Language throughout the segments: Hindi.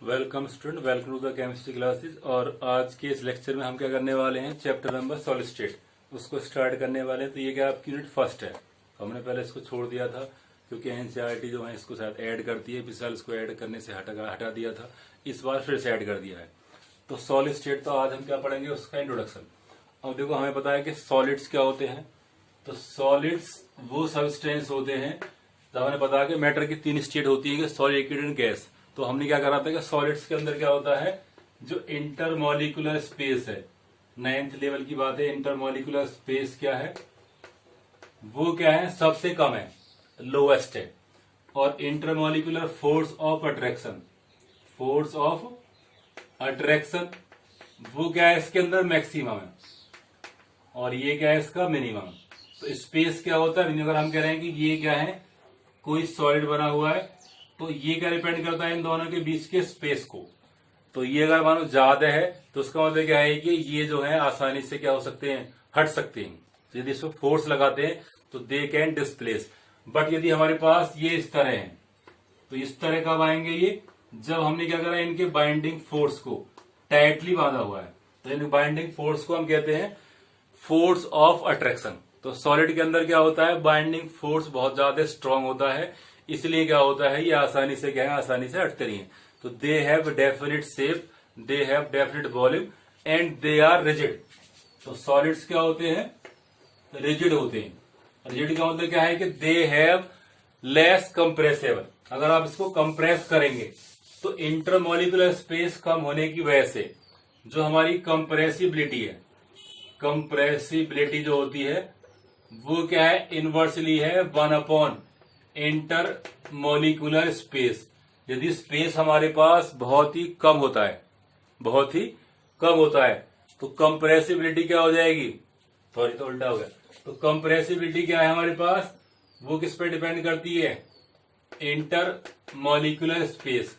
Welcome student, welcome to the chemistry classes. और आज के इस लेक्चर में हम क्या करने वाले हैं, चैप्टर नंबर सॉलिड स्टेट उसको स्टार्ट करने वाले हैं। तो ये क्या आपकी यूनिट फर्स्ट है। हमने पहले इसको छोड़ दिया था क्योंकि एनसीईआरटी जो है इसको शायद ऐड करती है। पिछले साल इसको ऐड करने से हटा दिया था, इस बार फिर से ऐड कर दिया है। तो सॉलिड स्टेट, तो आज हम क्या पढ़ेंगे, उसका इंट्रोडक्शन। अब देखो, हमें पता है कि सॉलिड्स क्या होते हैं। तो सॉलिड्स वो सब्सटेंस होते हैं, तो हमें पता है कि मैटर की तीन स्टेट होती है कि सॉलिड, लिक्विड एंड गैस। तो हमने क्या करा था कि सॉलिड्स के अंदर क्या होता है, जो इंटरमॉलिक्यूलर स्पेस है, 9th लेवल की बात है। इंटरमॉलिक्यूलर स्पेस क्या है, वो क्या है, सबसे कम है, लोएस्ट है। और intermolecular force of attraction, force of attraction वो क्या है, इसके अंदर मैक्सिमम है, और ये क्या है, इसका मिनिमम। तो स्पेस क्या होता है, अगर हम कह रहे हैं कि ये क्या है, कोई सॉलिड बना हुआ है, तो ये क्या डिपेंड करता है इन दोनों के बीच के स्पेस को। तो ये अगर मानो ज्यादा है तो उसका मतलब क्या है कि ये जो है आसानी से क्या हो सकते हैं, हट सकते हैं। तो यदि इसको फोर्स लगाते हैं तो दे कैन डिस्प्लेस। बट यदि हमारे पास ये इस तरह है, तो इस तरह कब आएंगे ये, जब हमने क्या करा, इनके बाइंडिंग फोर्स को टाइटली बांधा हुआ है। तो इन बाइंडिंग फोर्स को हम कहते हैं फोर्स ऑफ अट्रैक्शन। तो सॉलिड के अंदर क्या होता है, बाइंडिंग फोर्स बहुत ज्यादा स्ट्रांग होता है, इसलिए क्या होता है, ये आसानी से क्या है, आसानी से हटते नहीं है। तो they have definite shape, they have definite volume and they are rigid. तो सॉलिड्स क्या होते हैं, रिजिड होते हैं। रिजिड का मतलब क्या है कि दे हैव लेस कंप्रेसेबल। अगर आप इसको कंप्रेस करेंगे तो इंटरमॉलिक्यूलर स्पेस कम होने की वजह से जो हमारी कंप्रेसिबिलिटी है, कंप्रेसिबिलिटी जो होती है वो क्या है, इनवर्सली है 1 इंटर मोलिकुलर स्पेस। यदि स्पेस हमारे पास बहुत ही कम होता है, बहुत ही कम होता है, तो कंप्रेसिबिलिटी क्या हो जाएगी, सॉरी तो उल्टा हो गया। तो कंप्रेसिबिलिटी क्या है हमारे पास, वो किस पे डिपेंड करती है, इंटर मोलिकुलर स्पेस।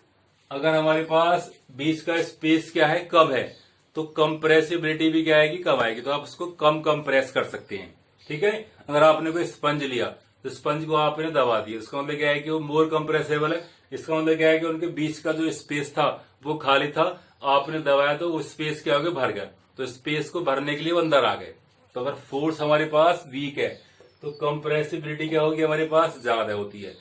अगर हमारे पास बीच का स्पेस क्या है, कम है, तो कंप्रेसिबिलिटी भी क्या आएगी, कम आएगी। तो आप उसको कम कंप्रेस कर सकते हैं, ठीक है। अगर आपने कोई स्पंज लिया तो स्पंज को आपने दबा दिया, इसका मतलब क्या है कि वो मोर कंप्रेसेबल है। इसका मतलब क्या है कि उनके बीच का जो स्पेस था वो खाली था, आपने दबाया तो वो स्पेस क्या हो गया, भर गया। तो स्पेस को भरने के लिए वो अंदर आ गए। तो अगर फोर्स हमारे पास वीक है तो कंप्रेसिबिलिटी क्या होगी, हमारे पास ज्यादा होती है।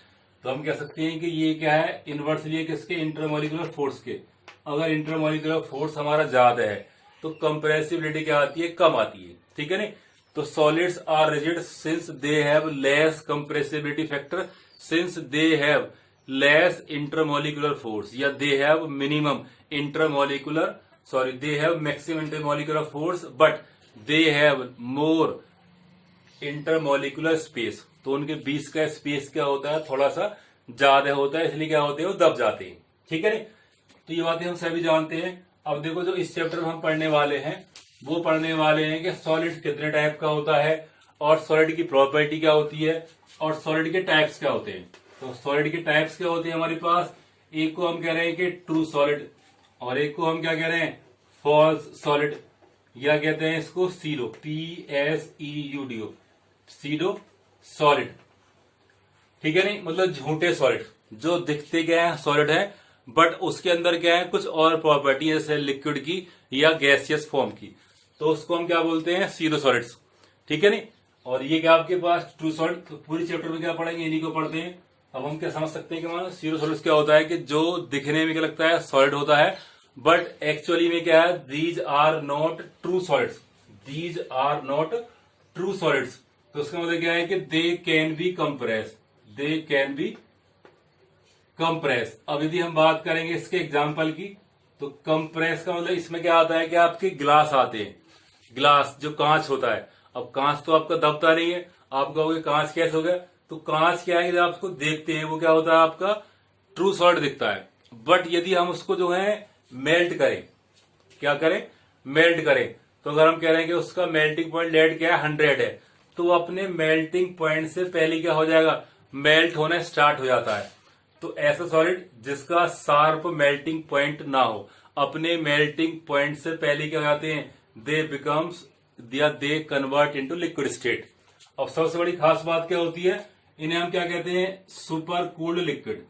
तो हम कह सकते हैं कि ये क्या है, इनवर्सली है किसके, इंटरमॉलिक्यूलर फोर्स के। अगर इंटरमॉलिक्यूलर फोर्स हमारा ज्यादा है तो कंप्रेसिबिलिटी क्या आती है, कम आती है, ठीक है नहीं। तो solids are rigid since they have less compressibility factor, since they have less intermolecular force, या they have minimum intermolecular, sorry they have maximum intermolecular force but they have more intermolecular space. तो उनके बीच का स्पेस क्या होता है, थोड़ा सा ज्यादा होता है, इसलिए क्या होते हैं, वो दब जाते हैं, ठीक है नहीं। तो ये बातें हम सभी जानते हैं। अब देखो, जो इस चैप्टर में हम पढ़ने वाले हैं वो पढ़ने वाले हैं कि सॉलिड कितने टाइप का होता है, और सॉलिड की प्रॉपर्टी क्या होती है, और सॉलिड के टाइप्स क्या होते हैं। तो सॉलिड के टाइप्स क्या होते हैं हमारे पास, एक को हम कह रहे हैं कि ट्रू सॉलिड, और एक को हम क्या कह रहे हैं, फॉल्स सॉलिड, या कहते हैं इसको सीरो, PSEUDO, सीडो सॉलिड, ठीक है नहीं। मतलब झूठे सॉलिड, जो दिखते क्या है, सॉलिड है, बट उसके अंदर क्या है, कुछ और प्रॉपर्टी है, जैसे लिक्विड की या गैसियस फॉर्म की। तो उसको हम क्या बोलते हैं, सीरो सॉलिड्स, ठीक है नहीं। और ये क्या आपके पास ट्रू सॉलिड। तो पूरी चैप्टर में क्या पढ़ेंगे, इन्हीं को पढ़ते हैं। अब हम क्या समझ सकते हैं कि मान सीरो सॉलिड्स क्या होता है, कि जो दिखने में क्या लगता है, सॉलिड होता है, बट एक्चुअली में क्या है, these are not true solids, these are not true solids. तो उसका मतलब क्या है कि they can be compress, they can be compress. अब यदि हम बात करेंगे इसके एग्जाम्पल की, तो कंप्रेस का मतलब इसमें क्या आता है कि आपके ग्लास आते हैं, ग्लास जो कांच होता है। अब कांच तो आपका दबता नहीं है, आप कहोगे कांच कैसे हो गया, तो कांच क्या है, जब आप उसको देखते हैं वो क्या होता है, आपका ट्रू सॉलिड दिखता है। बट यदि हम उसको जो है मेल्ट करें, क्या करें, मेल्ट करें, तो अगर हम कह रहे हैं कि उसका मेल्टिंग पॉइंट लेट क्या है, 100 है, तो वो अपने मेल्टिंग पॉइंट से पहले क्या हो जाएगा, मेल्ट होना स्टार्ट हो जाता है। तो ऐसा सॉलिड जिसका शार्प मेल्टिंग पॉइंट ना हो, अपने मेल्टिंग पॉइंट से पहले क्या हो जाते हैं, दे बिकम्स, या they convert into liquid state. अब सबसे बड़ी खास बात क्या होती है, इन्हें हम क्या कहते हैं, super cooled liquid,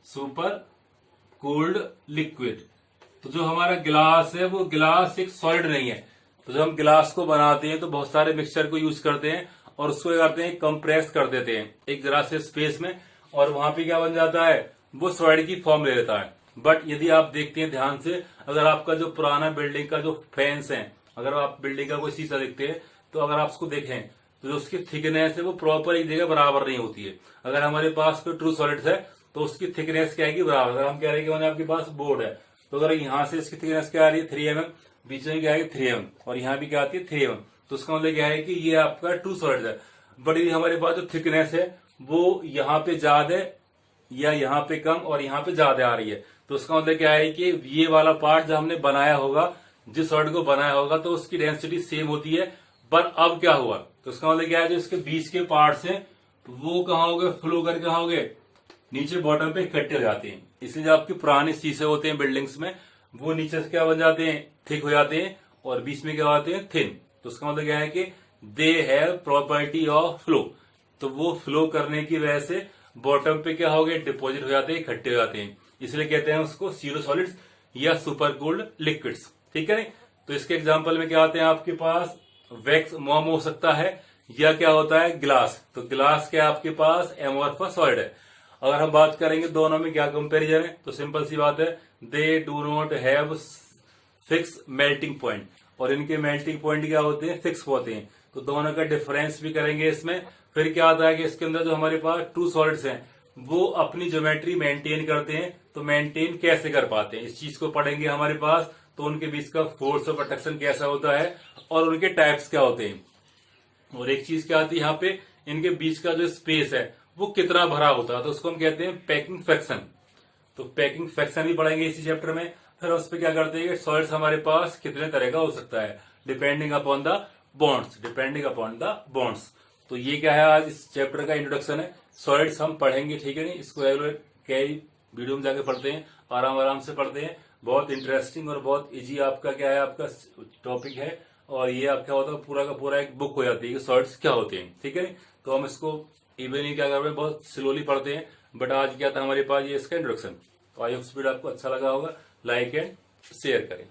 super cooled liquid. तो जो हमारा गिलास है वो गिलास एक सॉलिड नहीं है। तो जब हम गिलास को बनाते हैं तो बहुत सारे मिक्सचर को यूज करते हैं और उसको क्या करते हैं, कंप्रेस कर देते हैं एक जरा से स्पेस में, और वहां पे क्या बन जाता है, वो सॉलिड की फॉर्म ले लेता है। बट यदि आप देखते हैं ध्यान से, अगर आपका जो पुराना बिल्डिंग का जो फैंस है, अगर आप बिल्डिंग का कोई शीशा देखते हैं तो अगर आप उसको देखें तो जो उसकी थिकनेस है वो प्रॉपर एक जगह बराबर नहीं होती है। अगर हमारे पास कोई ट्रू सॉलिड्स है तो उसकी थिकनेस क्या है बराबर। अगर हम कह रहे हैं कि मैंने आपके पास बोर्ड है तो अगर यहाँ से इसकी थिकनेस क्या आ रही है 3 mm, बीच में क्या है 3 mm, और यहाँ भी क्या आती है 3 mm, तो उसका मतलब क्या है कि ये आपका ट्रू सॉलिड है। बट यदि हमारे पास जो थिकनेस है वो यहाँ पे ज्यादा या यहाँ पे कम और यहाँ पे ज्यादा आ रही है, तो उसका मतलब क्या है कि ये वाला पार्ट जो हमने बनाया होगा, जिस सॉलिड को बनाया होगा, तो उसकी डेंसिटी सेम होती है। पर अब क्या हुआ, तो उसका मतलब क्या है, जो इसके बीच के पार्ट्स हैं वो कहाँ हो गए, फ्लो करके कहाँ हो गए, नीचे बॉटम पे इकट्ठे हो जाते हैं। इसलिए जो आपके पुराने शीशे होते हैं बिल्डिंग्स में, वो नीचे से क्या बन जाते हैं, थिक हो जाते हैं, और बीच में क्या होते हैं, थिन। तो उसका मतलब क्या है कि they have property of flow. तो वो फ्लो करने की वजह से बॉटम पे क्या हो गए, डिपोजिट हो जाते हैं, इकट्ठे हो जाते हैं। इसलिए कहते हैं उसको सीरो सॉलिड्स या सुपर कूल्ड लिक्विड्स। ठीक है नहीं। तो इसके एग्जांपल में क्या आते हैं आपके पास, वैक्स मोम हो सकता है, या क्या होता है ग्लास। तो ग्लास क्या आपके पास एमोर्फस सॉलिड है। अगर हम बात करेंगे दोनों में क्या कंपैरिजन है, तो सिंपल सी बात है, they do not have fix melting point, और इनके मेल्टिंग पॉइंट क्या होते हैं, फिक्स होते हैं। तो दोनों का डिफरेंस भी करेंगे इसमें। फिर क्या आता है कि इसके अंदर जो हमारे पास ट्रू सॉलिड्स हैं वो अपनी ज्योमेट्री मेंटेन करते हैं। तो मेंटेन कैसे कर पाते हैं, इस चीज को पढ़ेंगे हमारे पास। तो उनके बीच का फोर्स ऑफ अट्रैक्शन कैसा होता है और उनके टाइप्स क्या होते हैं। और एक चीज क्या आती है यहाँ पे, इनके बीच का जो स्पेस है वो कितना भरा होता है, तो उसको हम कहते हैं पैकिंग फ्रैक्शन। तो पैकिंग फ्रैक्शन भी पढ़ेंगे इसी चैप्टर में। फिर उस पर क्या करते हैं कि सॉलिड्स हमारे पास कितने तरह का हो सकता है, depending upon the bonds, depending upon the bonds. तो ये क्या है, आज इस चैप्टर का इंट्रोडक्शन है। सॉलिड्स हम पढ़ेंगे, ठीक है नहीं। इसको रेगुलर कई वीडियो में जाके पढ़ते हैं, आराम आराम से पढ़ते हैं। बहुत इंटरेस्टिंग और बहुत इजी आपका क्या है, आपका टॉपिक है। और ये आप क्या होता है, पूरा का पूरा एक बुक हो जाती है कि सॉलिड्स क्या होते हैं, ठीक है। तो हम इसको इवनिंग क्या कर रहे हैं, बहुत स्लोली पढ़ते हैं। बट आज क्या था हमारे पास, ये इसका इंट्रोडक्शन। तो आई होप वीडियो आपको अच्छा लगा होगा, लाइक एंड शेयर करें।